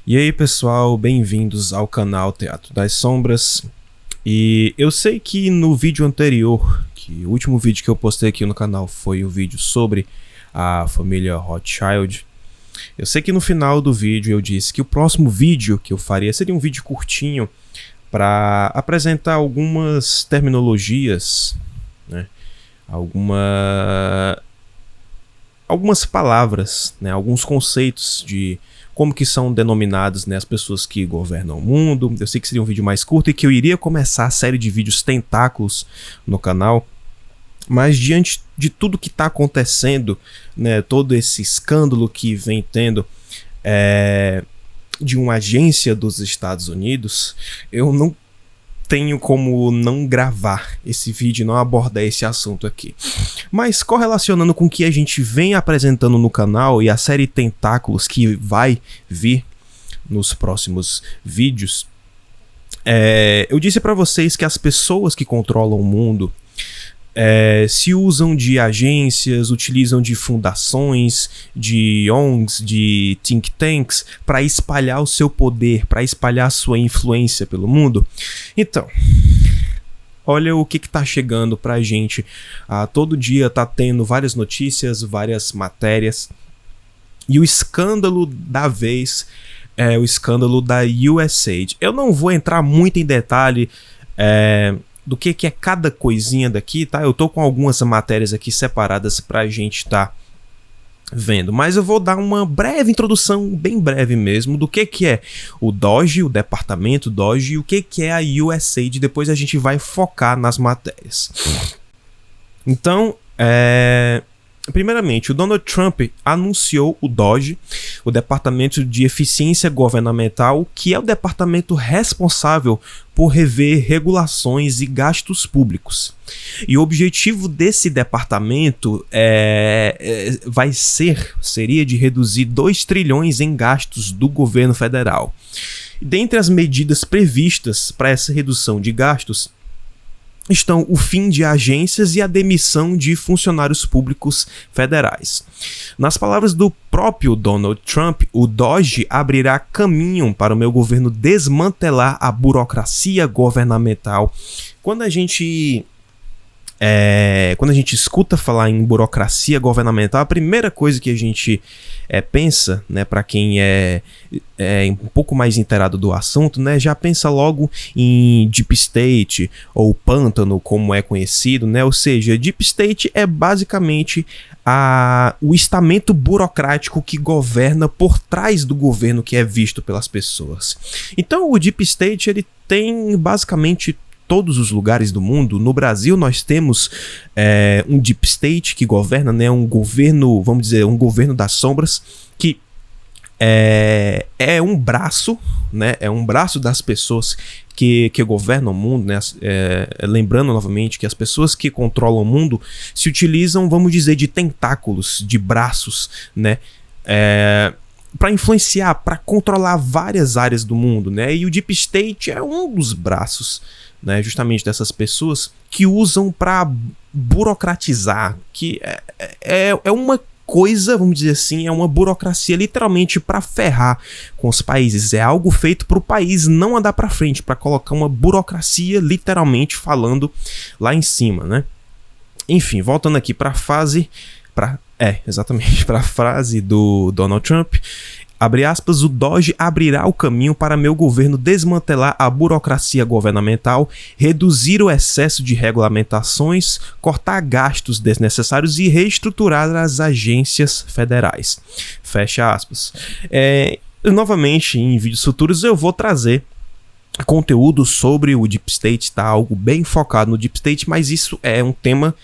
E aí pessoal, bem-vindos ao canal Teatro das Sombras. E eu sei que no vídeo anterior, que o último vídeo que eu postei aqui no canal foi o vídeo sobre a família Rothschild. Eu sei que no final do vídeo eu disse que o próximo vídeo que eu faria seria um vídeo curtinho para apresentar algumas terminologias, né? Algumas palavras, né? Alguns conceitos de como que são denominadas, né, as pessoas que governam o mundo. Eu sei que seria um vídeo mais curto e que eu iria começar a série de vídeos tentáculos no canal. Mas diante de tudo que está acontecendo, né, todo esse escândalo que vem tendo de uma agência dos Estados Unidos, eu não tenho como não gravar esse vídeo e não abordar esse assunto aqui. Mas correlacionando com o que a gente vem apresentando no canal e a série Tentáculos que vai vir nos próximos vídeos, eu disse para vocês que as pessoas que controlam o mundo se usam de agências, utilizam de fundações, de ONGs, de think tanks para espalhar o seu poder, para espalhar a sua influência pelo mundo. Então, olha o que está chegando pra gente. Todo dia tá tendo várias notícias, várias matérias. E o escândalo da vez é o escândalo da USAID. Eu não vou entrar muito em detalhe do que é cada coisinha daqui, tá? Eu tô com algumas matérias aqui separadas pra gente tá vendo, mas eu vou dar uma breve introdução, bem breve mesmo, do que é o DOGE, o departamento DOGE, e o que é a USAID. Depois a gente vai focar nas matérias. Então, primeiramente, o Donald Trump anunciou o DOGE, o Departamento de Eficiência Governamental, que é o departamento responsável por rever regulações e gastos públicos. E o objetivo desse departamento seria de reduzir 2 trilhões em gastos do governo federal. Dentre as medidas previstas para essa redução de gastos estão o fim de agências e a demissão de funcionários públicos federais. Nas palavras do próprio Donald Trump, o DOGE abrirá caminho para o meu governo desmantelar a burocracia governamental. Quando a gente escuta falar em burocracia governamental, a primeira coisa que a gente pensa, né, para quem é um pouco mais inteirado do assunto, né, já pensa logo em Deep State ou pântano, como é conhecido, né? Ou seja, Deep State é basicamente o estamento burocrático que governa por trás do governo que é visto pelas pessoas. Então o Deep State ele tem basicamente todos os lugares do mundo. No Brasil nós temos um Deep State que governa, né, um governo, vamos dizer, um governo das sombras, que é um braço, né, é um braço das pessoas que governam o mundo, né. Lembrando novamente que as pessoas que controlam o mundo se utilizam, vamos dizer, de tentáculos, de braços, né, para influenciar, para controlar várias áreas do mundo, né. E o Deep State é um dos braços, né, justamente dessas pessoas que usam para burocratizar, que é uma coisa, vamos dizer assim, é uma burocracia literalmente para ferrar com os países. É algo feito para o país não andar para frente, para colocar uma burocracia, literalmente falando, lá em cima, né? Enfim, voltando aqui para a frase do Donald Trump. Abre aspas, o DOGE abrirá o caminho para meu governo desmantelar a burocracia governamental, reduzir o excesso de regulamentações, cortar gastos desnecessários e reestruturar as agências federais. Fecha aspas. Novamente, em vídeos futuros eu vou trazer conteúdo sobre o Deep State, tá? Algo bem focado no Deep State, mas isso é um tema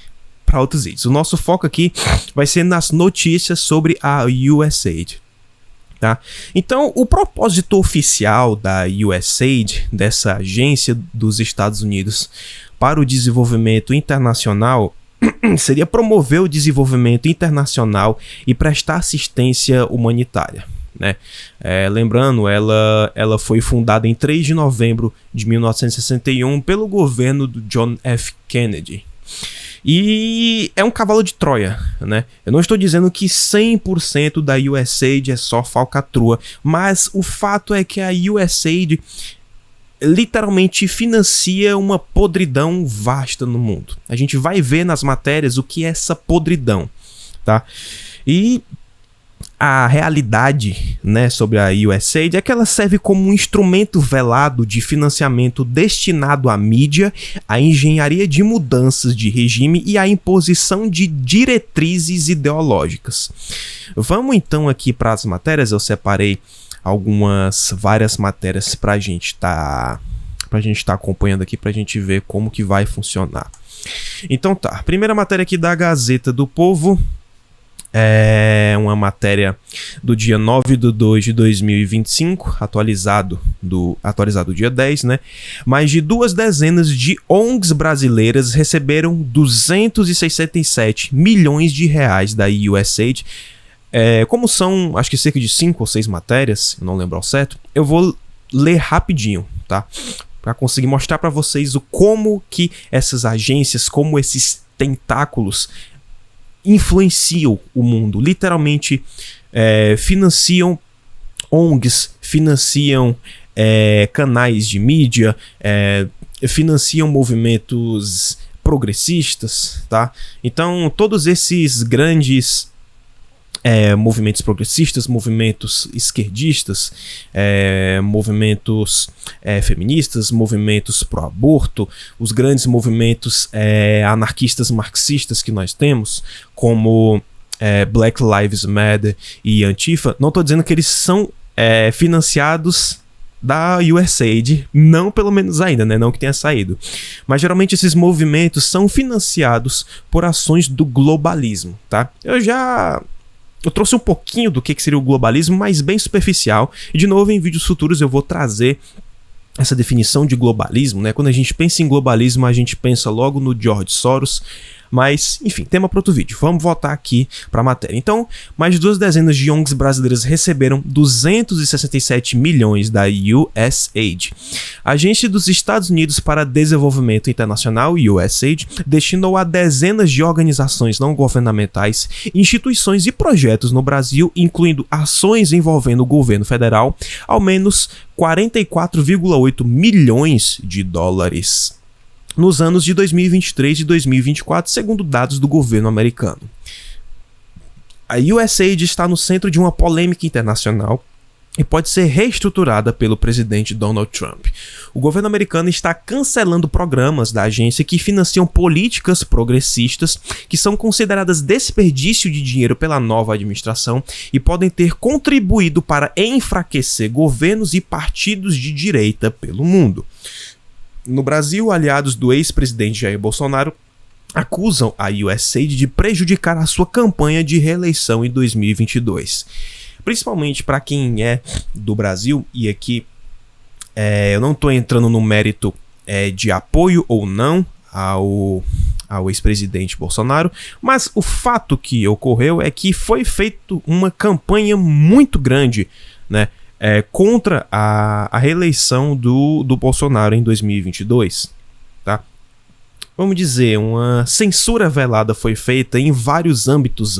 para outros vídeos. O nosso foco aqui vai ser nas notícias sobre a USAID. Tá? Então, o propósito oficial da USAID, dessa agência dos Estados Unidos para o desenvolvimento internacional, seria promover o desenvolvimento internacional e prestar assistência humanitária, né? Lembrando, ela foi fundada em 3 de novembro de 1961 pelo governo do John F. Kennedy. E é um cavalo de Troia, né? Eu não estou dizendo que 100% da USAID é só falcatrua, mas o fato é que a USAID literalmente financia uma podridão vasta no mundo. A gente vai ver nas matérias o que é essa podridão, tá? E a realidade, né, sobre a USAID é que ela serve como um instrumento velado de financiamento destinado à mídia, à engenharia de mudanças de regime e à imposição de diretrizes ideológicas. Vamos então aqui para as matérias. Eu separei várias matérias para a gente tá acompanhando aqui, para a gente ver como que vai funcionar. Então tá, primeira matéria aqui da Gazeta do Povo. É uma matéria do dia 9/2/2025, atualizado dia 10, né? Mais de 2 dezenas de ONGs brasileiras receberam 267 milhões de reais da USAID. Como são, acho que cerca de 5 ou 6 matérias, eu não lembro ao certo, eu vou ler rapidinho, tá? Para conseguir mostrar para vocês como que essas agências, como esses tentáculos influenciam o mundo, literalmente financiam ONGs, financiam canais de mídia, financiam movimentos progressistas, tá? Então, todos esses grandes movimentos progressistas, movimentos esquerdistas, movimentos feministas, movimentos pró-aborto, os grandes movimentos anarquistas marxistas que nós temos, como Black Lives Matter e Antifa, não estou dizendo que eles são financiados da USAID, não, pelo menos ainda, né? Não que tenha saído. Mas geralmente esses movimentos são financiados por ações do globalismo, tá? Eu trouxe um pouquinho do que seria o globalismo, mas bem superficial. E de novo, em vídeos futuros eu vou trazer essa definição de globalismo, né? Quando a gente pensa em globalismo, a gente pensa logo no George Soros. Mas, enfim, tema para outro vídeo. Vamos voltar aqui para a matéria. Então, mais de 2 dezenas de ONGs brasileiras receberam 267 milhões da USAID. A Agência dos Estados Unidos para Desenvolvimento Internacional, USAID, destinou a dezenas de organizações não governamentais, instituições e projetos no Brasil, incluindo ações envolvendo o governo federal, ao menos 44,8 milhões de dólares. Nos anos de 2023 e 2024, segundo dados do governo americano. A USAID está no centro de uma polêmica internacional e pode ser reestruturada pelo presidente Donald Trump. O governo americano está cancelando programas da agência que financiam políticas progressistas que são consideradas desperdício de dinheiro pela nova administração e podem ter contribuído para enfraquecer governos e partidos de direita pelo mundo. No Brasil, aliados do ex-presidente Jair Bolsonaro acusam a USAID de prejudicar a sua campanha de reeleição em 2022. Principalmente para quem é do Brasil, e aqui eu não estou entrando no mérito de apoio ou não ao ex-presidente Bolsonaro, mas o fato que ocorreu é que foi feita uma campanha muito grande, né? Contra a reeleição do Bolsonaro em 2022, tá? Vamos dizer, uma censura velada foi feita em vários âmbitos,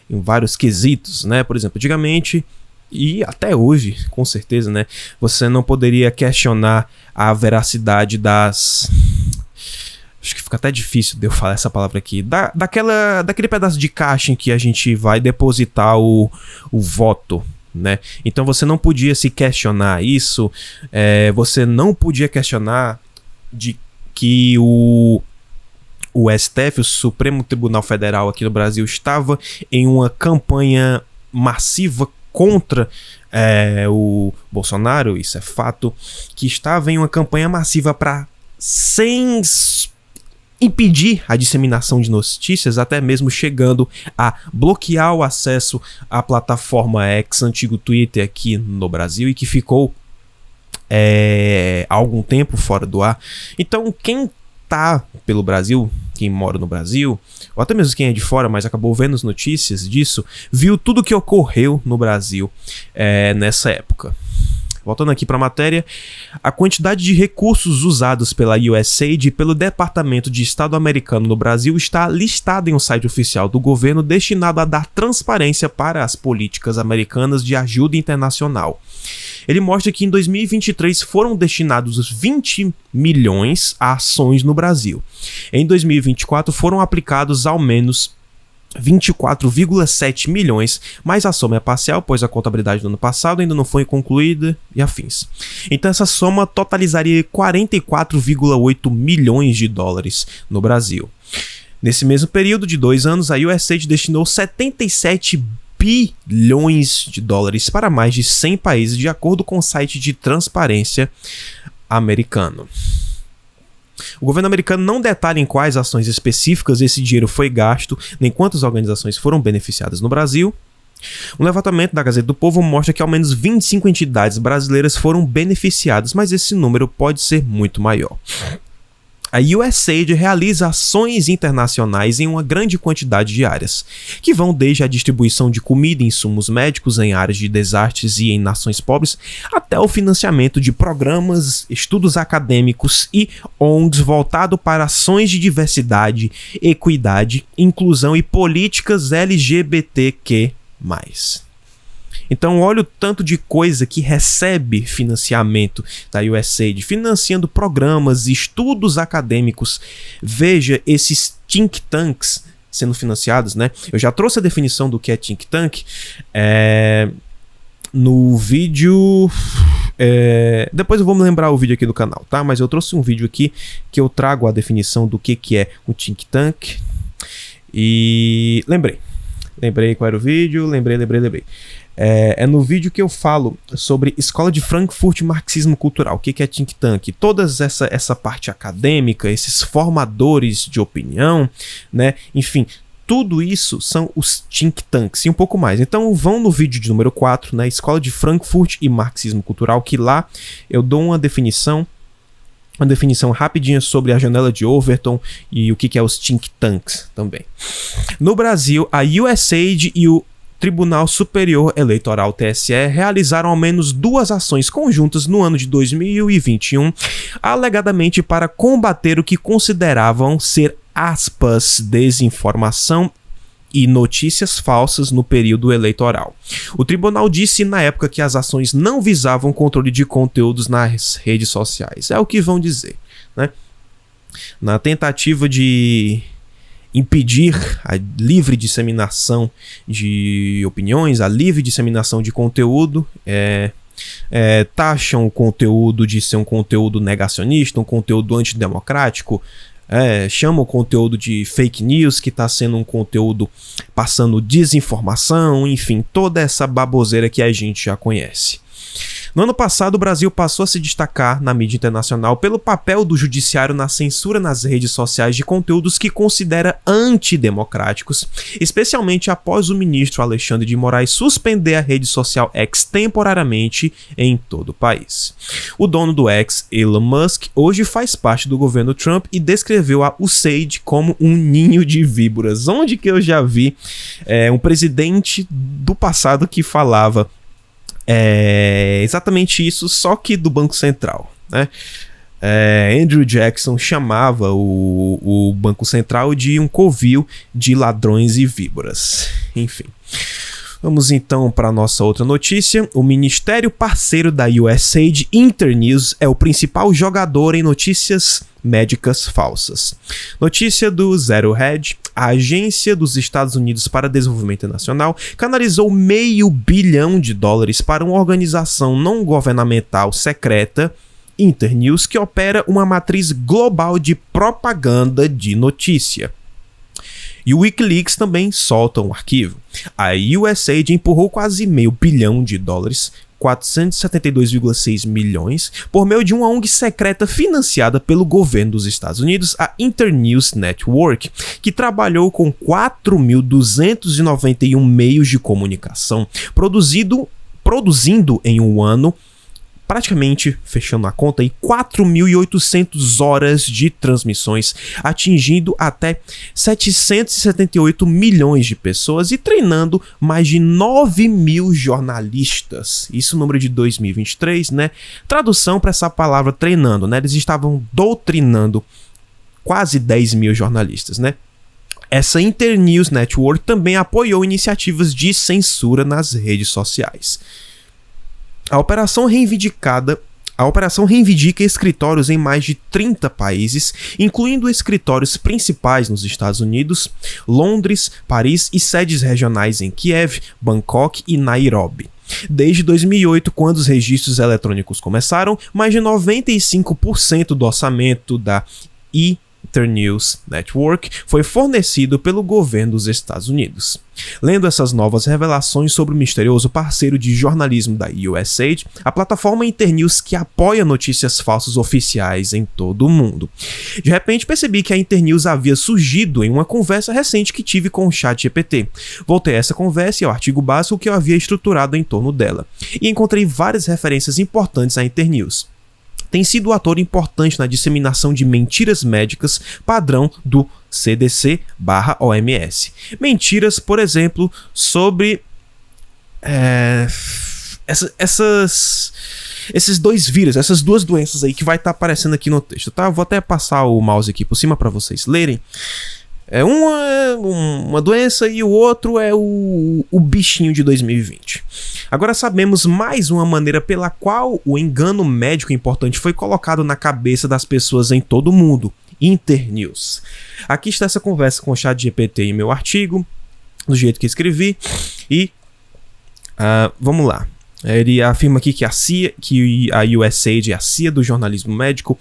em vários quesitos, né? Por exemplo, antigamente, e até hoje, com certeza, né? Você não poderia questionar a veracidade das... Acho que fica até difícil de eu falar essa palavra aqui. Daquele pedaço de caixa em que a gente vai depositar o voto, né? Então você não podia se questionar isso, você não podia questionar de que o STF, o Supremo Tribunal Federal aqui no Brasil, estava em uma campanha massiva contra o Bolsonaro, isso é fato, que estava em uma campanha massiva para impedir a disseminação de notícias, até mesmo chegando a bloquear o acesso à plataforma X, antigo Twitter, aqui no Brasil, e que ficou há algum tempo fora do ar. Então, quem tá pelo Brasil, quem mora no Brasil, ou até mesmo quem é de fora, mas acabou vendo as notícias disso, viu tudo que ocorreu no Brasil nessa época. Voltando aqui para a matéria, a quantidade de recursos usados pela USAID e pelo Departamento de Estado americano no Brasil está listada em um site oficial do governo destinado a dar transparência para as políticas americanas de ajuda internacional. Ele mostra que em 2023 foram destinados 20 milhões a ações no Brasil. Em 2024 foram aplicados ao menos 24,7 milhões, mas a soma é parcial, pois a contabilidade do ano passado ainda não foi concluída e afins. Então essa soma totalizaria 44,8 milhões de dólares no Brasil. Nesse mesmo período de 2 anos, a USAID destinou 77 bilhões de dólares para mais de 100 países, de acordo com o site de transparência americano. O governo americano não detalha em quais ações específicas esse dinheiro foi gasto, nem quantas organizações foram beneficiadas no Brasil. Um levantamento da Gazeta do Povo mostra que ao menos 25 entidades brasileiras foram beneficiadas, mas esse número pode ser muito maior. A USAID realiza ações internacionais em uma grande quantidade de áreas, que vão desde a distribuição de comida e insumos médicos em áreas de desastres e em nações pobres, até o financiamento de programas, estudos acadêmicos e ONGs voltado para ações de diversidade, equidade, inclusão e políticas LGBTQ+. Então olha o tanto de coisa que recebe financiamento da USAID, financiando programas, estudos acadêmicos. Veja esses think tanks sendo financiados, né? Eu já trouxe a definição do que é think tank no vídeo... depois eu vou me lembrar o vídeo aqui do canal, tá? Mas eu trouxe um vídeo aqui que eu trago a definição do que é um think tank. E lembrei qual era o vídeo, lembrei. É no vídeo que eu falo sobre Escola de Frankfurt Marxismo Cultural, o que é think tank, toda essa parte acadêmica, esses formadores de opinião, né? Enfim, tudo isso são os think tanks e um pouco mais. Então vão no vídeo de número 4, né? Escola de Frankfurt e Marxismo Cultural, que lá eu dou uma definição rapidinha sobre a janela de Overton e o que é os think tanks também. No Brasil, a USAID e o Tribunal Superior Eleitoral TSE realizaram ao menos 2 ações conjuntas no ano de 2021, alegadamente para combater o que consideravam ser, aspas, desinformação e notícias falsas no período eleitoral. O tribunal disse na época que as ações não visavam controle de conteúdos nas redes sociais. É o que vão dizer, né? Na tentativa de impedir a livre disseminação de opiniões, a livre disseminação de conteúdo, taxam o conteúdo de ser um conteúdo negacionista, um conteúdo antidemocrático, chamam o conteúdo de fake news, que está sendo um conteúdo passando desinformação, enfim, toda essa baboseira que a gente já conhece. No ano passado, o Brasil passou a se destacar na mídia internacional pelo papel do judiciário na censura nas redes sociais de conteúdos que considera antidemocráticos, especialmente após o ministro Alexandre de Moraes suspender a rede social X temporariamente em todo o país. O dono do X, Elon Musk, hoje faz parte do governo Trump e descreveu a USAID como um ninho de víboras. Onde que eu já vi um presidente do passado que falava exatamente isso, só que do Banco Central, né? Andrew Jackson chamava o Banco Central de um covil de ladrões e víboras. Enfim. Vamos então para a nossa outra notícia. O ministério parceiro da USAID, Internews, é o principal jogador em notícias médicas falsas. Notícia do Zero Hedge: a agência dos Estados Unidos para Desenvolvimento Internacional canalizou $500 milhão para uma organização não governamental secreta, Internews, que opera uma matriz global de propaganda de notícia. E o Wikileaks também solta um arquivo. A USAID empurrou quase $500 milhão, 472,6 milhões, por meio de uma ONG secreta financiada pelo governo dos Estados Unidos, a Internews Network, que trabalhou com 4.291 meios de comunicação, produzindo em um ano praticamente, fechando a conta aí, 4.800 horas de transmissões, atingindo até 778 milhões de pessoas e treinando mais de 9.000 jornalistas. Isso no número de 2023, né? Tradução para essa palavra treinando, né? Eles estavam doutrinando quase 10.000 jornalistas, né? Essa Internews Network também apoiou iniciativas de censura nas redes sociais. A operação reivindica escritórios em mais de 30 países, incluindo escritórios principais nos Estados Unidos, Londres, Paris e sedes regionais em Kiev, Bangkok e Nairobi. Desde 2008, quando os registros eletrônicos começaram, mais de 95% do orçamento da Internews Network foi fornecido pelo governo dos Estados Unidos. Lendo essas novas revelações sobre o misterioso parceiro de jornalismo da USAID, a plataforma Internews que apoia notícias falsas oficiais em todo o mundo. De repente percebi que a Internews havia surgido em uma conversa recente que tive com o ChatGPT. Voltei a essa conversa e ao artigo básico que eu havia estruturado em torno dela, e encontrei várias referências importantes à Internews. Tem sido um ator importante na disseminação de mentiras médicas padrão do CDC/OMS. Mentiras, por exemplo, sobre esses dois vírus, essas duas doenças aí que vai estar aparecendo aqui no texto, tá? Vou até passar o mouse aqui por cima para vocês lerem. Uma doença e o outro é o bichinho de 2020. Agora sabemos mais uma maneira pela qual o engano médico importante foi colocado na cabeça das pessoas em todo o mundo. Internews. Aqui está essa conversa com o ChatGPT em meu artigo, do jeito que escrevi, e vamos lá. Ele afirma aqui que a USAID é a CIA do jornalismo médico,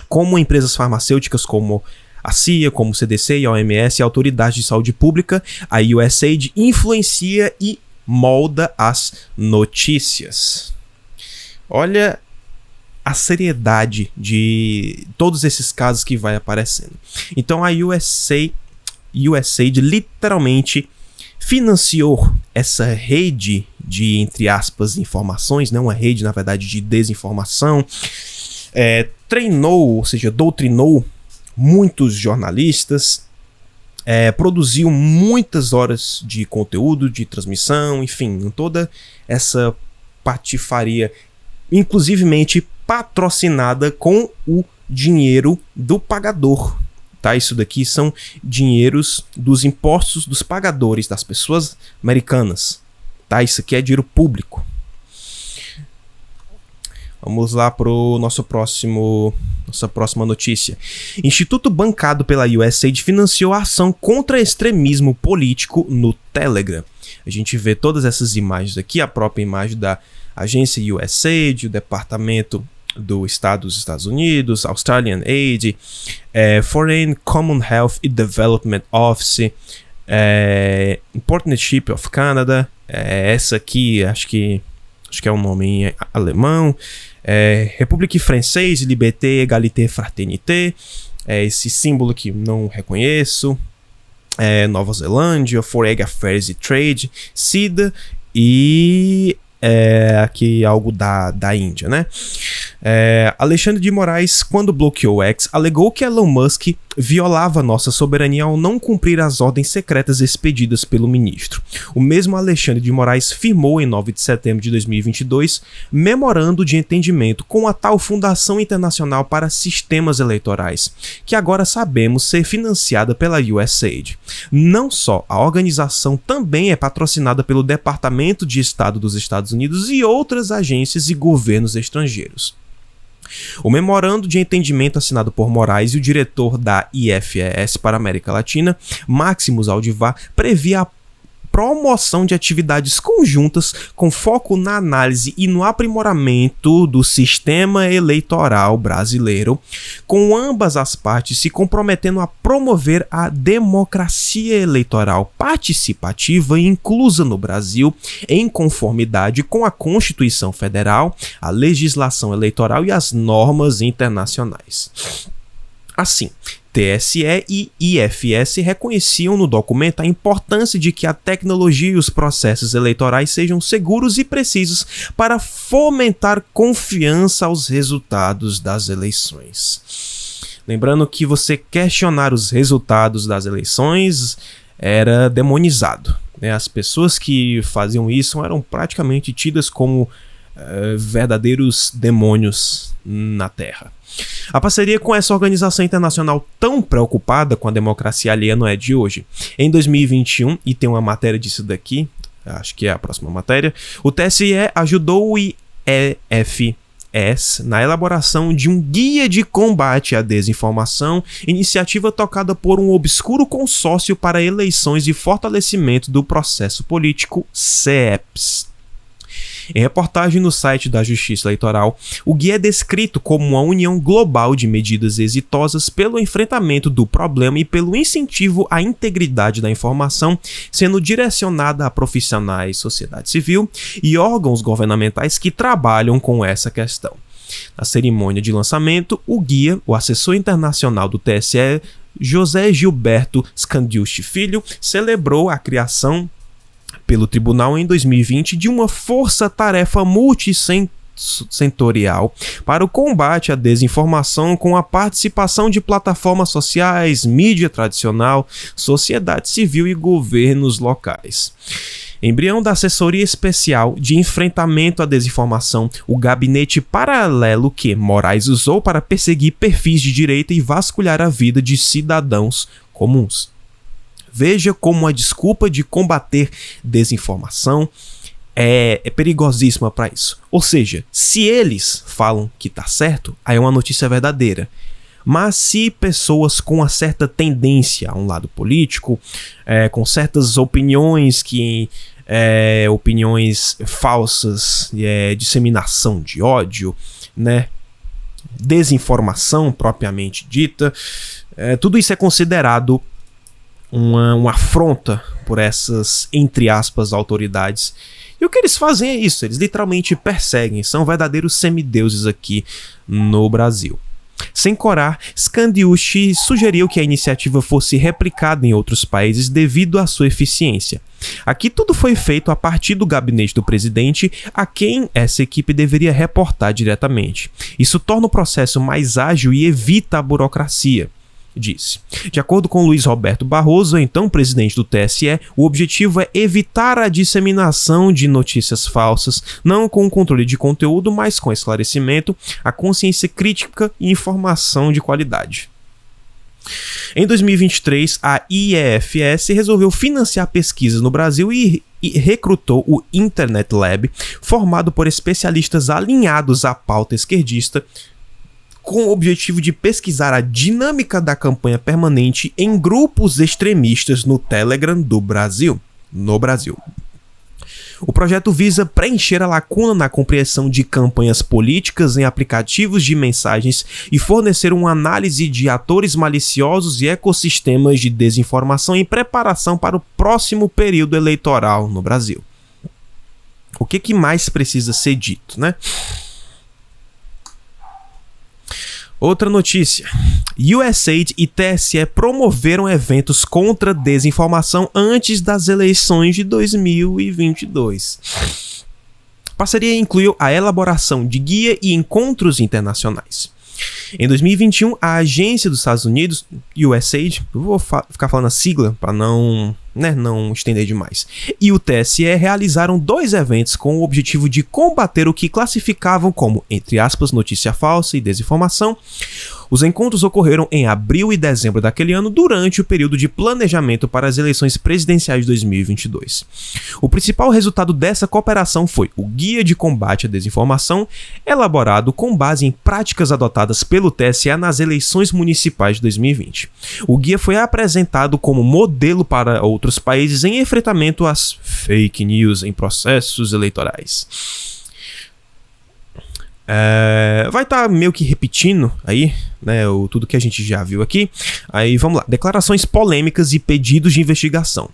como empresas farmacêuticas como a CIA, como o CDC e a OMS, a Autoridade de Saúde Pública, a USAID influencia e molda as notícias. Olha a seriedade de todos esses casos que vai aparecendo. Então a USAID literalmente financiou essa rede de, entre aspas, informações, né? Uma rede, na verdade, de desinformação, treinou, ou seja, doutrinou muitos jornallistas, produziu muitas horas de conteúdo, de transmissão, enfim, toda essa patifaria, inclusivemente patrocinada com o dinheiro do pagador. Tá? Isso daqui são dinheiros dos impostos dos pagadores, das pessoas americanas. Tá? Isso aqui é dinheiro público. Vamos lá para nossa próxima notícia. Instituto bancado pela USAID financiou a ação contra extremismo político no Telegram. A gente vê todas essas imagens aqui, a própria imagem da agência USAID, o departamento do Estado dos Estados Unidos, Australian Aid, Foreign Commonwealth and Development Office, Partnership of Canada, essa aqui acho que é um nome em alemão, République Française, Liberté, Égalité, Fraternité, esse símbolo que não reconheço, Nova Zelândia, Foreign Affairs and Trade, SIDA e aqui algo da Índia, né? Alexandre de Moraes, quando bloqueou o X, alegou que Elon Musk violava nossa soberania ao não cumprir as ordens secretas expedidas pelo ministro. O mesmo Alexandre de Moraes firmou em 9 de setembro de 2022 memorando de entendimento com a tal Fundação Internacional para Sistemas Eleitorais, que agora sabemos ser financiada pela USAID. Não só, a organização também é patrocinada pelo Departamento de Estado dos Estados Unidos e outras agências e governos estrangeiros. O memorando de entendimento assinado por Moraes e o diretor da IFES para a América Latina, Máximos Aldivar, previa a promoção de atividades conjuntas com foco na análise e no aprimoramento do sistema eleitoral brasileiro, com ambas as partes se comprometendo a promover a democracia eleitoral participativa e inclusa no Brasil, em conformidade com a Constituição Federal, a legislação eleitoral e as normas internacionais. Assim, TSE e IFS reconheciam no documento a importância de que a tecnologia e os processos eleitorais sejam seguros e precisos para fomentar confiança aos resultados das eleições. Lembrando que você questionar os resultados das eleições era demonizado, né? As pessoas que faziam isso eram praticamente tidas como verdadeiros demônios na Terra. A parceria com essa organização internacional tão preocupada com a democracia alheia não é de hoje. Em 2021, e tem uma matéria disso daqui, acho que é a próxima matéria, o TSE ajudou o IFS na elaboração de um guia de combate à desinformação, iniciativa tocada por um obscuro consórcio para eleições e fortalecimento do processo político, CEPS. Em reportagem no site da Justiça Eleitoral, o guia é descrito como uma união global de medidas exitosas pelo enfrentamento do problema e pelo incentivo à integridade da informação, sendo direcionada a profissionais, sociedade civil e órgãos governamentais que trabalham com essa questão. Na cerimônia de lançamento, o guia, o assessor internacional do TSE, José Gilberto Scandiucci Filho, celebrou a criação pelo tribunal em 2020 de uma força-tarefa multissetorial para o combate à desinformação com a participação de plataformas sociais, mídia tradicional, sociedade civil e governos locais. Embrião da Assessoria Especial de Enfrentamento à Desinformação, o gabinete paralelo que Moraes usou para perseguir perfis de direita e vasculhar a vida de cidadãos comuns. Veja como a desculpa de combater desinformação é perigosíssima para isso. Ou seja, se eles falam que tá certo, aí é uma notícia verdadeira. Mas se pessoas com uma certa tendência a um lado político, com certas opiniões opiniões falsas, disseminação de ódio, né, desinformação propriamente dita, tudo isso é considerado uma afronta por essas, entre aspas, autoridades. E o que eles fazem é isso, eles literalmente perseguem, são verdadeiros semideuses aqui no Brasil. Sem corar, Scandiucci sugeriu que a iniciativa fosse replicada em outros países devido à sua eficiência. Aqui tudo foi feito a partir do gabinete do presidente, a quem essa equipe deveria reportar diretamente. Isso torna o processo mais ágil e evita a burocracia, disse. De acordo com Luiz Roberto Barroso, então presidente do TSE, o objetivo é evitar a disseminação de notícias falsas, não com o controle de conteúdo, mas com esclarecimento, a consciência crítica e informação de qualidade. Em 2023, a IEFS resolveu financiar pesquisas no Brasil e recrutou o Internet Lab, formado por especialistas alinhados à pauta esquerdista, com o objetivo de pesquisar a dinâmica da campanha permanente em grupos extremistas no Telegram no Brasil. O projeto visa preencher a lacuna na compreensão de campanhas políticas em aplicativos de mensagens e fornecer uma análise de atores maliciosos e ecossistemas de desinformação em preparação para o próximo período eleitoral no Brasil. O que mais precisa ser dito, né? Outra notícia. USAID e TSE promoveram eventos contra desinformação antes das eleições de 2022. A parceria incluiu a elaboração de guia e encontros internacionais. Em 2021, a agência dos Estados Unidos, USAID, eu vou ficar falando a sigla para não estender demais, e o TSE realizaram 2 eventos com o objetivo de combater o que classificavam como, entre aspas, notícia falsa e desinformação. Os encontros ocorreram em abril e dezembro daquele ano, durante o período de planejamento para as eleições presidenciais de 2022. O principal resultado dessa cooperação foi o Guia de Combate à Desinformação, elaborado com base em práticas adotadas pelo TSE nas eleições municipais de 2020. O guia foi apresentado como modelo para outros países em enfrentamento às fake news em processos eleitorais. Vai estar meio que repetindo aí, né, tudo que a gente já viu aqui. Aí vamos lá. Declarações polêmicas e pedidos de investigação.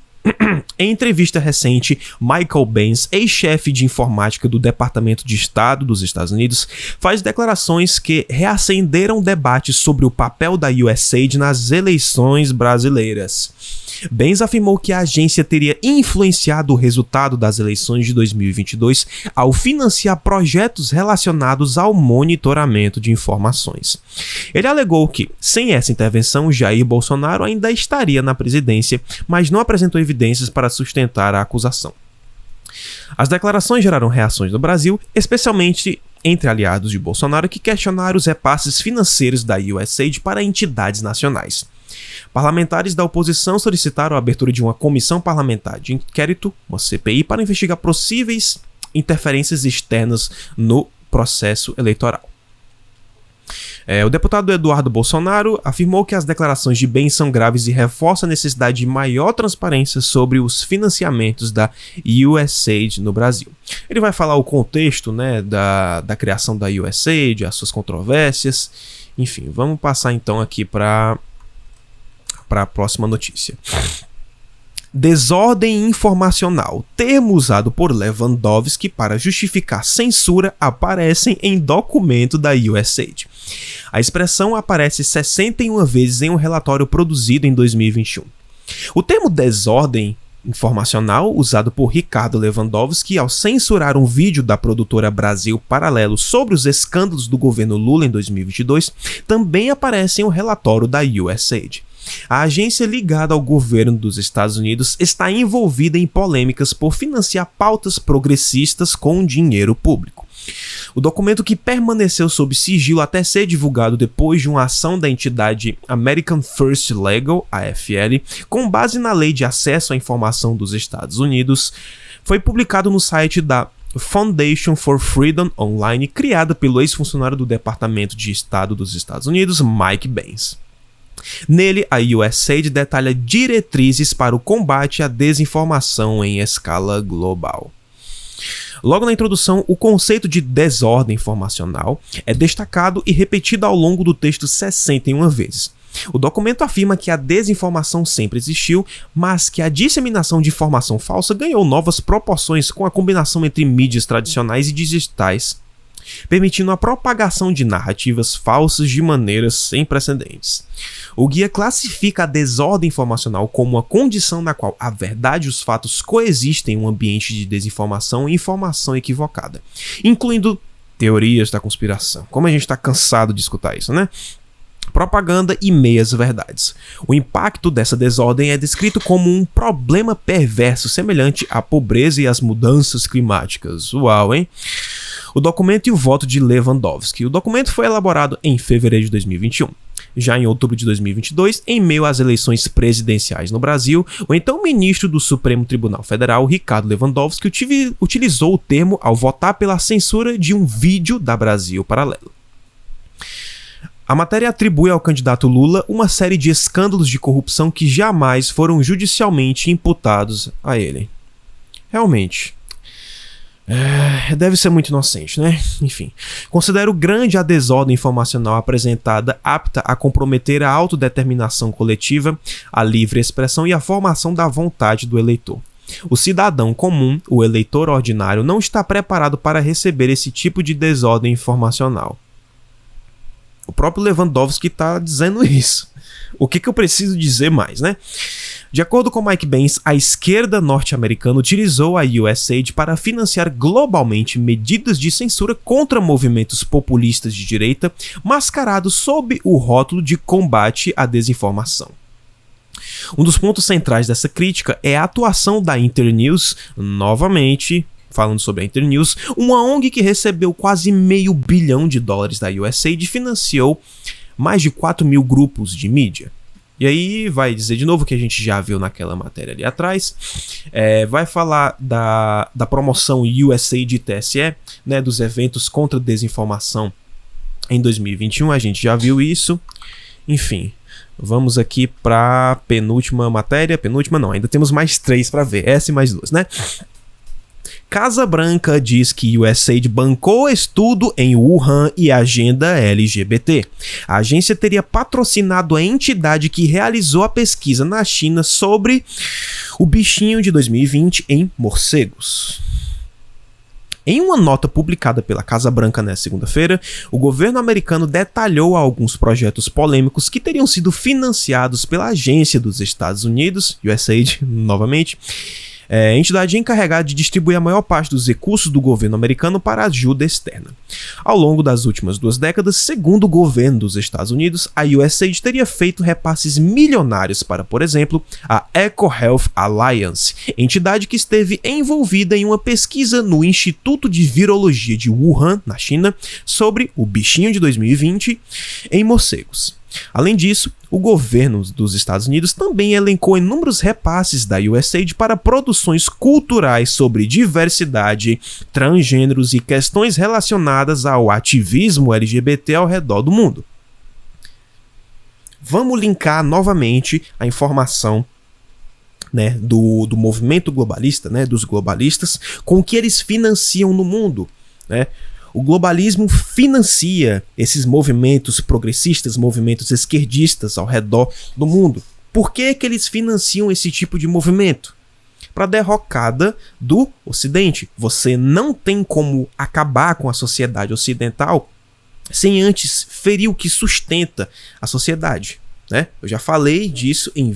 Em entrevista recente, Michael Benz, ex-chefe de informática do Departamento de Estado dos Estados Unidos, faz declarações que reacenderam debates sobre o papel da USAID nas eleições brasileiras. Benz afirmou que a agência teria influenciado o resultado das eleições de 2022 ao financiar projetos relacionados ao monitoramento de informações. Ele alegou que, sem essa intervenção, Jair Bolsonaro ainda estaria na presidência, mas não apresentou evidências para sustentar a acusação. As declarações geraram reações no Brasil, especialmente entre aliados de Bolsonaro que questionaram os repasses financeiros da USAID para entidades nacionais. Parlamentares da oposição solicitaram a abertura de uma comissão parlamentar de inquérito, uma CPI, para investigar possíveis interferências externas no processo eleitoral. O deputado Eduardo Bolsonaro afirmou que as declarações de Benz são graves e reforçam a necessidade de maior transparência sobre os financiamentos da USAID no Brasil. Ele vai falar o contexto, né, da criação da USAID, as suas controvérsias, enfim, vamos passar então aqui para a próxima notícia. Desordem informacional. Termo usado por Lewandowski para justificar censura aparecem em documento da USAID. A expressão aparece 61 vezes em um relatório produzido em 2021. O termo desordem informacional, usado por Ricardo Lewandowski ao censurar um vídeo da produtora Brasil Paralelo sobre os escândalos do governo Lula em 2022, também aparece em um relatório da USAID. A agência ligada ao governo dos Estados Unidos está envolvida em polêmicas por financiar pautas progressistas com dinheiro público. O documento, que permaneceu sob sigilo até ser divulgado depois de uma ação da entidade American First Legal, AFL, com base na Lei de Acesso à Informação dos Estados Unidos, foi publicado no site da Foundation for Freedom Online, criada pelo ex-funcionário do Departamento de Estado dos Estados Unidos, Mike Benz. Nele, a USAID detalha diretrizes para o combate à desinformação em escala global. Logo na introdução, o conceito de desordem informacional é destacado e repetido ao longo do texto 61 vezes. O documento afirma que a desinformação sempre existiu, mas que a disseminação de informação falsa ganhou novas proporções com a combinação entre mídias tradicionais e digitais, permitindo a propagação de narrativas falsas de maneiras sem precedentes. O guia classifica a desordem informacional como uma condição na qual a verdade e os fatos coexistem em um ambiente de desinformação e informação equivocada, incluindo teorias da conspiração. Como a gente está cansado de escutar isso, né? Propaganda e meias-verdades. O impacto dessa desordem é descrito como um problema perverso semelhante à pobreza e às mudanças climáticas. Uau, hein? O documento e o voto de Lewandowski. O documento foi elaborado em fevereiro de 2021. Já em outubro de 2022, em meio às eleições presidenciais no Brasil, o então ministro do Supremo Tribunal Federal, Ricardo Lewandowski, utilizou o termo ao votar pela censura de um vídeo da Brasil Paralelo. A matéria atribui ao candidato Lula uma série de escândalos de corrupção que jamais foram judicialmente imputados a ele. Realmente, deve ser muito inocente, né? Enfim, considero grande a desordem informacional apresentada, apta a comprometer a autodeterminação coletiva, a livre expressão e a formação da vontade do eleitor. O cidadão comum, o eleitor ordinário, não está preparado para receber esse tipo de desordem informacional. O próprio Lewandowski está dizendo isso. O que eu preciso dizer mais, né? De acordo com Mike Benz, a esquerda norte-americana utilizou a USAID para financiar globalmente medidas de censura contra movimentos populistas de direita, mascarados sob o rótulo de combate à desinformação. Um dos pontos centrais dessa crítica é a atuação da Internews, novamente falando sobre a Internews, uma ONG que recebeu quase $500 milhão da USAID e financiou mais de 4 mil grupos de mídia. E aí vai dizer de novo o que a gente já viu naquela matéria ali atrás, vai falar da promoção USAID e TSE, né, dos eventos contra a desinformação em 2021, a gente já viu isso. Enfim, vamos aqui para penúltima matéria, penúltima não, ainda temos mais 3 para ver, essa e mais 2, né? Casa Branca diz que USAID bancou estudo em Wuhan e agenda LGBT. A agência teria patrocinado a entidade que realizou a pesquisa na China sobre o bichinho de 2020 em morcegos. Em uma nota publicada pela Casa Branca nesta segunda-feira, o governo americano detalhou alguns projetos polêmicos que teriam sido financiados pela agência dos Estados Unidos, USAID, novamente, entidade encarregada de distribuir a maior parte dos recursos do governo americano para ajuda externa. Ao longo das últimas 2 décadas, segundo o governo dos Estados Unidos, a USAID teria feito repasses milionários para, por exemplo, a EcoHealth Alliance, entidade que esteve envolvida em uma pesquisa no Instituto de Virologia de Wuhan, na China, sobre o bichinho de 2020 em morcegos. Além disso, o governo dos Estados Unidos também elencou inúmeros repasses da USAID para produções culturais sobre diversidade, transgêneros e questões relacionadas ao ativismo LGBT ao redor do mundo. Vamos linkar novamente a informação, né, do movimento globalista, né, dos globalistas, com o que eles financiam no mundo, né? O globalismo financia esses movimentos progressistas, movimentos esquerdistas ao redor do mundo. Por que que eles financiam esse tipo de movimento? Para a derrocada do Ocidente. Você não tem como acabar com a sociedade ocidental sem antes ferir o que sustenta a sociedade, né? Eu já falei disso em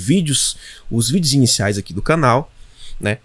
os vídeos iniciais aqui do canal, né?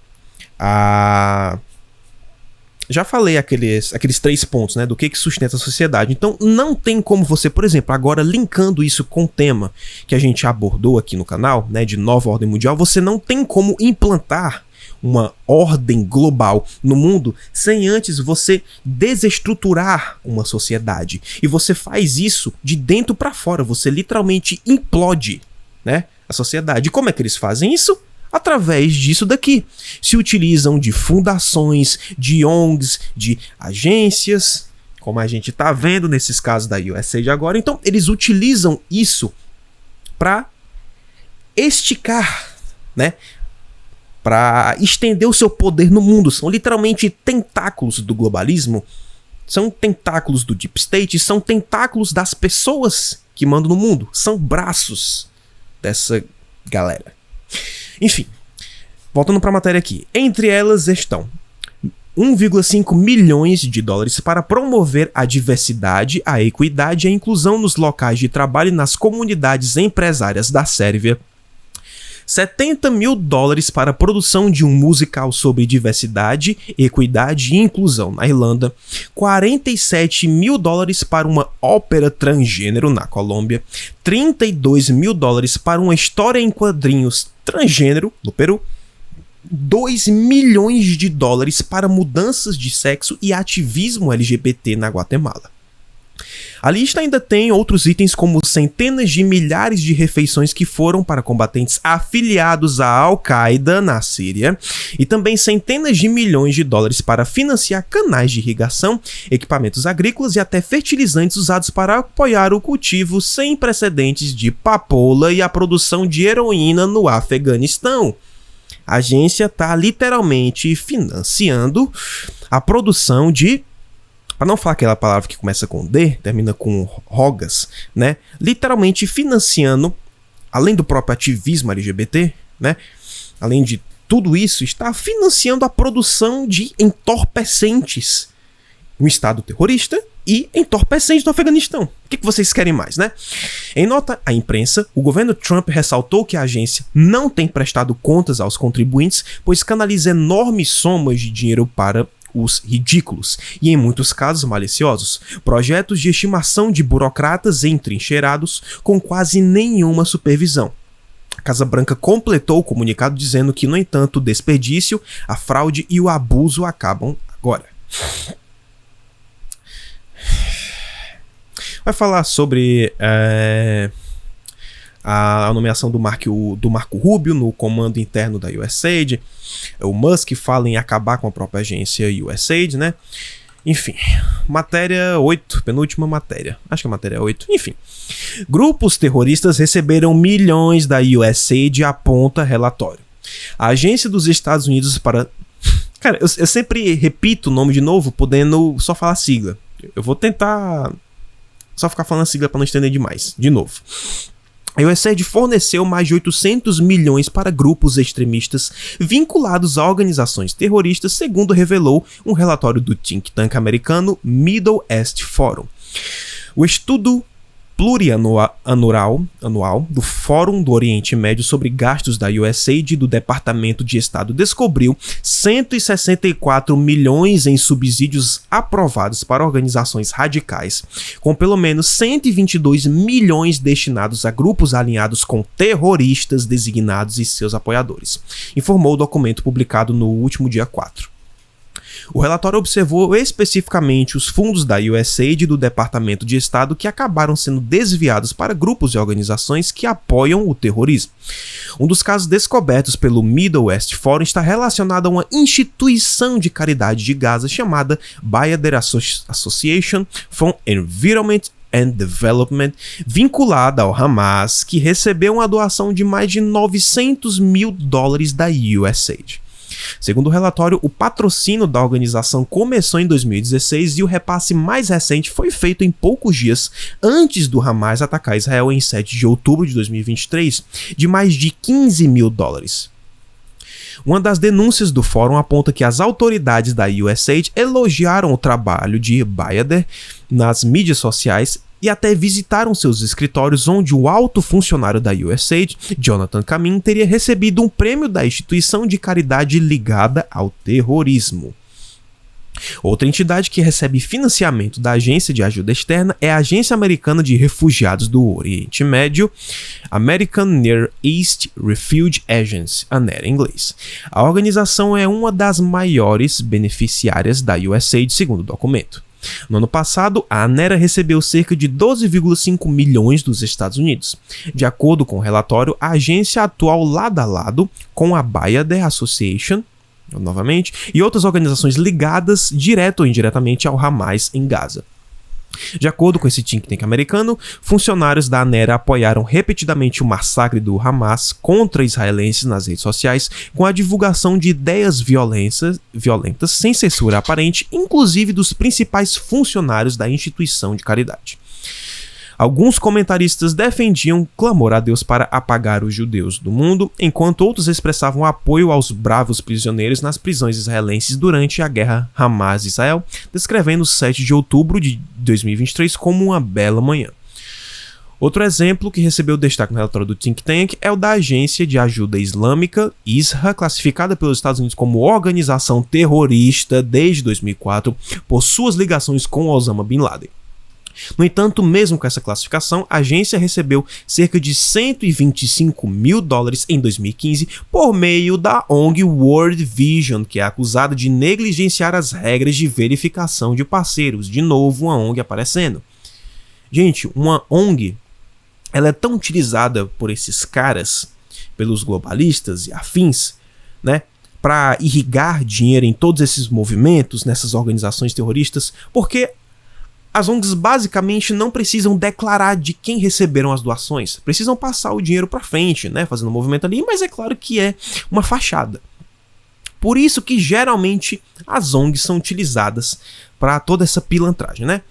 Já falei aqueles 3 pontos, né, do que sustenta a sociedade. Então não tem como você, por exemplo, agora linkando isso com o tema que a gente abordou aqui no canal, né, de nova ordem mundial, você não tem como implantar uma ordem global no mundo sem antes você desestruturar uma sociedade. E você faz isso de dentro para fora, você literalmente implode, né, a sociedade. E como é que eles fazem isso? Através disso daqui. Se utilizam de fundações, de ONGs, de agências, como a gente está vendo nesses casos da USAID agora. Então, eles utilizam isso para esticar, né? Para estender o seu poder no mundo. São literalmente tentáculos do globalismo. São tentáculos do Deep State. São tentáculos das pessoas que mandam no mundo. São braços dessa galera. Enfim, voltando para a matéria aqui. Entre elas estão 1,5 milhões de dólares para promover a diversidade, a equidade e a inclusão nos locais de trabalho e nas comunidades empresárias da Sérvia. 70 mil dólares para a produção de um musical sobre diversidade, equidade e inclusão na Irlanda, 47 mil dólares para uma ópera transgênero na Colômbia, 32 mil dólares para uma história em quadrinhos transgênero no Peru, 2 milhões de dólares para mudanças de sexo e ativismo LGBT na Guatemala. A lista ainda tem outros itens como centenas de milhares de refeições que foram para combatentes afiliados à Al-Qaeda na Síria e também centenas de milhões de dólares para financiar canais de irrigação, equipamentos agrícolas e até fertilizantes usados para apoiar o cultivo sem precedentes de papoula e a produção de heroína no Afeganistão. A agência está literalmente financiando a produção de, para não falar aquela palavra que começa com D, termina com rogas, né? Literalmente financiando, além do próprio ativismo LGBT, né? Além de tudo isso, está financiando a produção de entorpecentes no Estado terrorista e entorpecentes do Afeganistão. O que vocês querem mais, né? Em nota à imprensa, o governo Trump ressaltou que a agência não tem prestado contas aos contribuintes, pois canaliza enormes somas de dinheiro para os ridículos e, em muitos casos, maliciosos, projetos de estimação de burocratas entrincheirados com quase nenhuma supervisão. A Casa Branca completou o comunicado dizendo que, no entanto, o desperdício, a fraude e o abuso acabam agora. Vai falar sobre a nomeação do Marco Rubio no comando interno da USAID. O Musk fala em acabar com a própria agência USAID, né? Enfim, matéria 8, penúltima matéria. Acho que a matéria 8. Enfim, grupos terroristas receberam milhões da USAID, aponta relatório. A agência dos Estados Unidos para Cara, eu sempre repito o nome de novo, podendo só falar sigla. Eu vou tentar só ficar falando a sigla pra não estender demais. De novo. A USAID forneceu mais de 800 milhões para grupos extremistas vinculados a organizações terroristas, segundo revelou um relatório do think tank americano Middle East Forum. O estudo plurianual do Fórum do Oriente Médio sobre gastos da USAID do Departamento de Estado descobriu 164 milhões em subsídios aprovados para organizações radicais, com pelo menos 122 milhões destinados a grupos alinhados com terroristas designados e seus apoiadores, informou o documento publicado no último dia 4. O relatório observou especificamente os fundos da USAID e do Departamento de Estado que acabaram sendo desviados para grupos e organizações que apoiam o terrorismo. Um dos casos descobertos pelo Middle East Forum está relacionado a uma instituição de caridade de Gaza chamada Bayader Association for Environment and Development, vinculada ao Hamas, que recebeu uma doação de mais de $900 mil da USAID. Segundo o relatório, o patrocínio da organização começou em 2016 e o repasse mais recente foi feito em poucos dias antes do Hamas atacar Israel em 7 de outubro de 2023, de mais de $15 mil. Uma das denúncias do fórum aponta que as autoridades da USAID elogiaram o trabalho de Bayader nas mídias sociais e até visitaram seus escritórios, onde o alto funcionário da USAID, Jonathan Kamin, teria recebido um prêmio da instituição de caridade ligada ao terrorismo. Outra entidade que recebe financiamento da Agência de Ajuda Externa é a Agência Americana de Refugiados do Oriente Médio, American Near East Refugee Agency, ANERA em inglês. A organização é uma das maiores beneficiárias da USAID, segundo o documento. No ano passado, a ANERA recebeu cerca de 12,5 milhões dos Estados Unidos. De acordo com o relatório, a agência atua lado a lado com a Bayader Association, novamente, e outras organizações ligadas direto ou indiretamente ao Hamas em Gaza. De acordo com esse think tank americano, funcionários da ANERA apoiaram repetidamente o massacre do Hamas contra israelenses nas redes sociais com a divulgação de ideias violentas sem censura aparente, inclusive dos principais funcionários da instituição de caridade. Alguns comentaristas defendiam clamor a Deus para apagar os judeus do mundo, enquanto outros expressavam apoio aos bravos prisioneiros nas prisões israelenses durante a guerra Hamas-Israel, descrevendo o 7 de outubro de 2023 como uma bela manhã. Outro exemplo que recebeu destaque no relatório do think tank é o da Agência de Ajuda Islâmica, ISRA, classificada pelos Estados Unidos como organização terrorista desde 2004 por suas ligações com Osama Bin Laden. No entanto, mesmo com essa classificação, a agência recebeu cerca de $125 mil em 2015 por meio da ONG World Vision, que é acusada de negligenciar as regras de verificação de parceiros. De novo, uma ONG aparecendo. Gente, uma ONG, ela é tão utilizada por esses caras, pelos globalistas e afins, né, para irrigar dinheiro em todos esses movimentos, nessas organizações terroristas, porque as ONGs basicamente não precisam declarar de quem receberam as doações, precisam passar o dinheiro para frente, né, fazendo um movimento ali, mas é claro que é uma fachada. Por isso que geralmente as ONGs são utilizadas para toda essa pilantragem, né?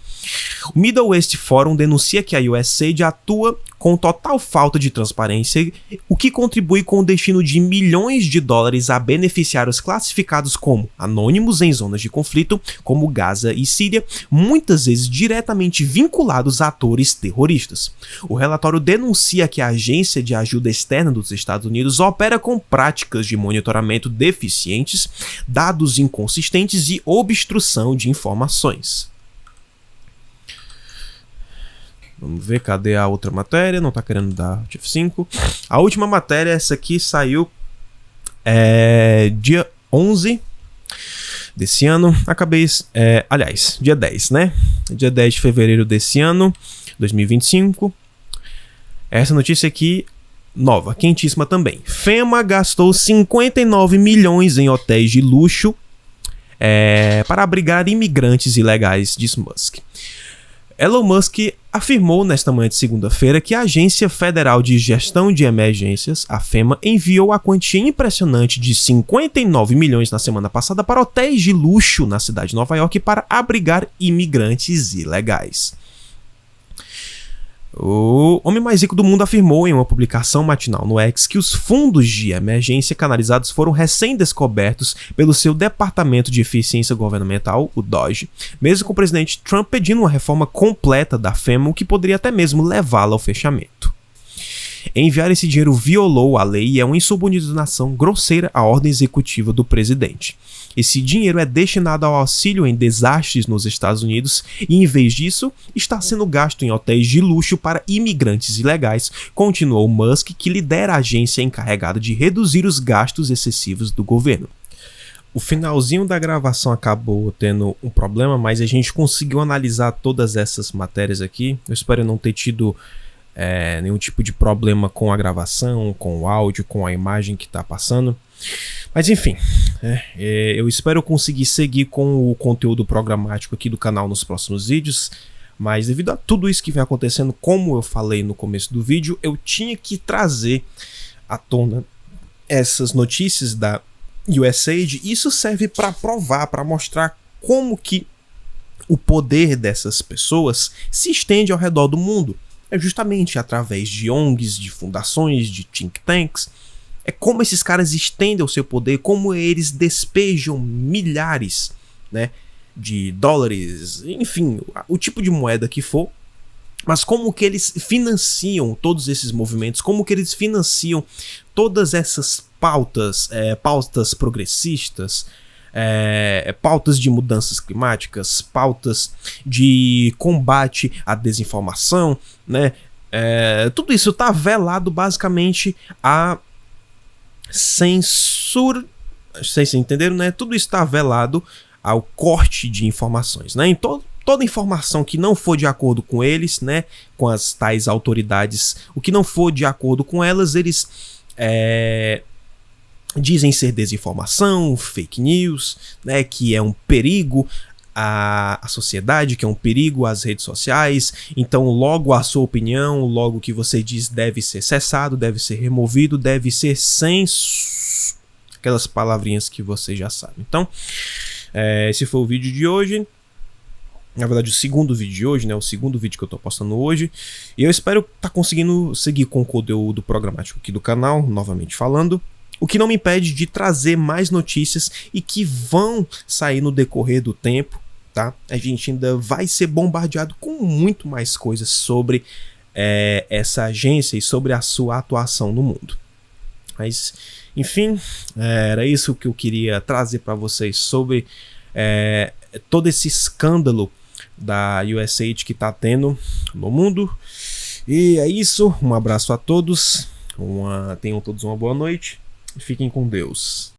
O Middle East Forum denuncia que a USAID atua com total falta de transparência, o que contribui com o destino de milhões de dólares a beneficiários classificados como anônimos em zonas de conflito, como Gaza e Síria, muitas vezes diretamente vinculados a atores terroristas. O relatório denuncia que a Agência de Ajuda Externa dos Estados Unidos opera com práticas de monitoramento deficientes, dados inconsistentes e obstrução de informações. Vamos ver, cadê a outra matéria? Não tá querendo dar F5. A última matéria, essa aqui, saiu dia 11 desse ano. Aliás, dia 10, né? Dia 10 de fevereiro desse ano, 2025. Essa notícia aqui, nova, quentíssima também. FEMA gastou 59 milhões em hotéis de luxo para abrigar imigrantes ilegais, diz Musk. Elon Musk afirmou nesta manhã de segunda-feira que a Agência Federal de Gestão de Emergências, a FEMA, enviou a quantia impressionante de 59 milhões na semana passada para hotéis de luxo na cidade de Nova York para abrigar imigrantes ilegais. O homem mais rico do mundo afirmou em uma publicação matinal no X que os fundos de emergência canalizados foram recém-descobertos pelo seu Departamento de Eficiência Governamental, o DOGE, mesmo com o presidente Trump pedindo uma reforma completa da FEMA, o que poderia até mesmo levá-la ao fechamento. Enviar esse dinheiro violou a lei e é uma insubordinação grosseira à ordem executiva do presidente. Esse dinheiro é destinado ao auxílio em desastres nos Estados Unidos e, em vez disso, está sendo gasto em hotéis de luxo para imigrantes ilegais, continuou Musk, que lidera a agência encarregada de reduzir os gastos excessivos do governo. O finalzinho da gravação acabou tendo um problema, mas a gente conseguiu analisar todas essas matérias aqui. Eu espero não ter tido nenhum tipo de problema com a gravação, com o áudio, com a imagem que está passando. Mas enfim, eu espero conseguir seguir com o conteúdo programático aqui do canal nos próximos vídeos. Mas devido a tudo isso que vem acontecendo, como eu falei no começo do vídeo, eu tinha que trazer à tona essas notícias da USAID. Isso serve para provar, para mostrar como que o poder dessas pessoas se estende ao redor do mundo. É justamente através de ONGs, de fundações, de think tanks. É como esses caras estendem o seu poder, como eles despejam milhares, né, de dólares, enfim, o tipo de moeda que for. Mas como que eles financiam todos esses movimentos, como que eles financiam todas essas pautas progressistas, pautas de mudanças climáticas, pautas de combate à desinformação, né? Tudo isso está velado basicamente a censura. Vocês entenderam, né? Tudo isso está velado ao corte de informações, né? Então, toda informação que não for de acordo com eles, né, com as tais autoridades, o que não for de acordo com elas, eles dizem ser desinformação, fake news, né, que é um perigo à sociedade, que é um perigo às redes sociais. Então logo a sua opinião, logo o que você diz deve ser cessado, deve ser removido, deve ser aquelas palavrinhas que você já sabe. Então esse foi o vídeo de hoje. Na verdade, o segundo vídeo de hoje, né? O segundo vídeo que eu tô postando hoje. E eu espero estar conseguindo seguir com o conteúdo programático aqui do canal, novamente falando. O que não me impede de trazer mais notícias e que vão sair no decorrer do tempo, tá? A gente ainda vai ser bombardeado com muito mais coisas sobre essa agência e sobre a sua atuação no mundo. Mas, enfim, era isso que eu queria trazer para vocês sobre todo esse escândalo da USAID que está tendo no mundo. E é isso, um abraço a todos, tenham todos uma boa noite e fiquem com Deus.